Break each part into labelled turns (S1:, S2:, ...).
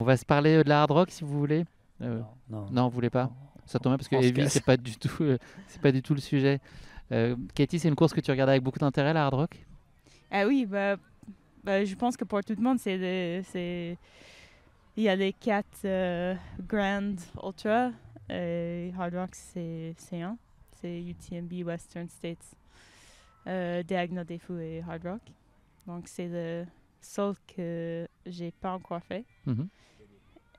S1: va se parler de la hard rock si vous voulez.
S2: Non.
S1: Non, vous voulez pas?
S2: Non.
S1: Ça tombe bien parce que
S2: On se
S1: Heavy,
S2: casse.
S1: c'est pas du tout le sujet. Katie, c'est une course que tu regardes avec beaucoup d'intérêt, la hard rock?
S3: Ah oui, je pense que pour tout le monde, il y a les 4 Grand Ultra. Hard Rock, c'est un. C'est UTMB Western States, Diagonal des Fous et Hard Rock. Donc, c'est le seul que j'ai pas encore fait.
S1: Mhm.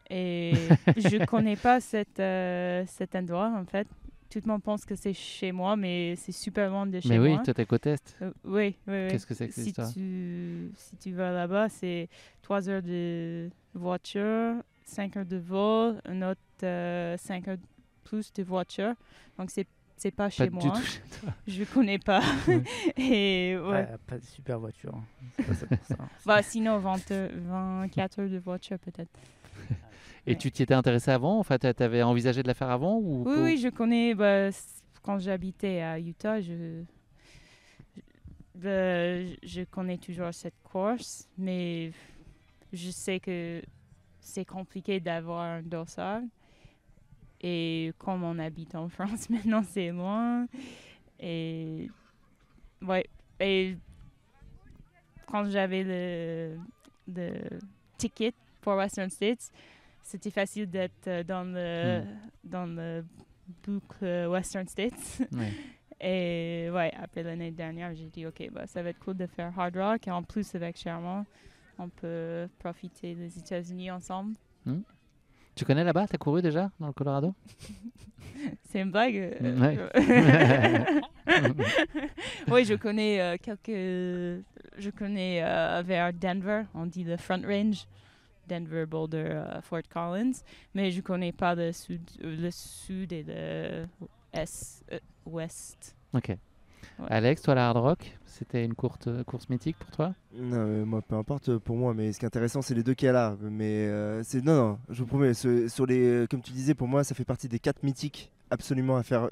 S3: Et je connais pas cet endroit, en fait. Tout le monde pense que c'est chez moi, mais c'est super loin de chez
S1: Mais oui,
S3: moi.
S1: toi, t'es côte Est.
S3: Oui.
S1: Qu'est-ce que c'est que cette histoire?
S3: Si tu vas là-bas, c'est 3 heures de voiture, 5 heures de vol, un autre 5 heures plus de voiture. Donc, c'est pas
S1: Pas
S3: chez
S1: du
S3: moi.
S1: tout chez toi.
S3: Je connais pas.
S1: Ouais.
S3: Et ouais.
S2: Pas de super voiture. C'est pas ça pour ça.
S3: Sinon, 24 heures de voiture, peut-être.
S1: Et tu t'y étais intéressé avant? Enfin, t'avais envisagé de la faire avant ou pas?
S3: Oui, je connais. Quand j'habitais à Utah, je connais toujours cette course, mais je sais que c'est compliqué d'avoir un dossard. Et comme on habite en France maintenant, c'est loin. Et ouais. Et quand j'avais le ticket pour Western States, c'était facile d'être dans le boucle Western States.
S1: Ouais.
S3: Et ouais, après l'année dernière, j'ai dit, OK, ça va être cool de faire Hard Rock. Et en plus, avec Sherman, on peut profiter des États-Unis ensemble.
S1: Tu connais là-bas? T'as couru déjà dans le Colorado?
S3: C'est une blague?
S1: Ouais.
S3: Oui, je connais Je connais vers Denver, on dit le Front Range. Denver, Boulder, Fort Collins. Mais je connais pas le sud et le ouest.
S1: Ok.
S3: Ouais.
S1: Alex, toi, la hard rock, c'était une course mythique pour toi?
S4: Non, moi, peu importe pour moi, mais ce qui est intéressant, c'est les deux qu'il y a là. Mais non, je vous promets, sur les, comme tu disais, pour moi, ça fait partie des 4 mythiques absolument à faire.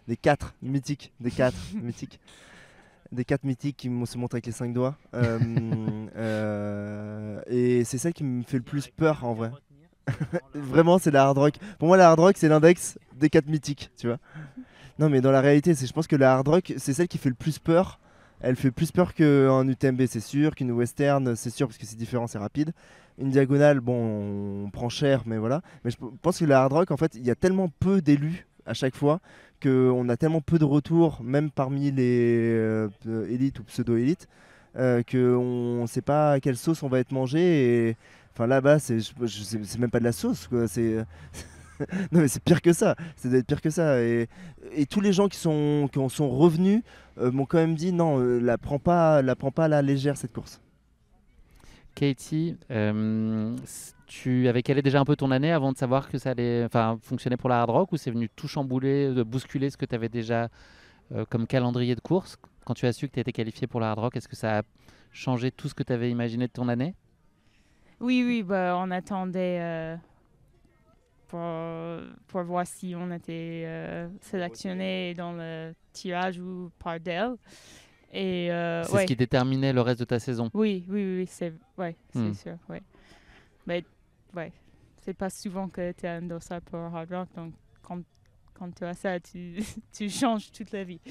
S4: Des 4 mythiques, des 4 mythiques. Des 4 mythiques qui se montrent avec les 5 doigts. Et c'est ça qui me fait le plus peur en vrai. Vraiment, c'est la hard rock. Pour moi, la hard rock, c'est l'index des 4 mythiques, tu vois. Non, mais dans la réalité, je pense que la hard rock, c'est celle qui fait le plus peur. Elle fait plus peur qu'un UTMB, c'est sûr, qu'une western, c'est sûr, parce que c'est différent, c'est rapide. Une diagonale, bon, on prend cher, mais voilà. Mais je pense que la hard rock, en fait, il y a tellement peu d'élus à chaque fois qu'on a tellement peu de retours, même parmi les élites ou pseudo-élites, qu'on ne sait pas à quelle sauce on va être mangé. Et enfin là-bas, c'est même pas de la sauce, quoi. Non mais c'est pire que ça, c'est d'être pire que ça. Et tous les gens qui en sont revenus m'ont quand même dit non, prends pas à la légère cette course.
S1: Katie, tu avais calé déjà un peu ton année avant de savoir que ça allait fonctionner pour la hard rock, ou c'est venu tout chambouler, de bousculer ce que tu avais déjà comme calendrier de course? Quand tu as su que tu étais qualifié pour la hard rock, est-ce que ça a changé tout ce que tu avais imaginé de ton année?
S3: Oui, on attendait pour voir si on était sélectionné dans le tirage ou par Dell. Et
S1: C'est ce qui déterminait le reste de ta saison.
S3: Oui, c'est sûr, ouais. Mais ouais, c'est pas souvent que tu as un dossard pour Hard Rock, donc quand tu as ça, tu changes toute la vie.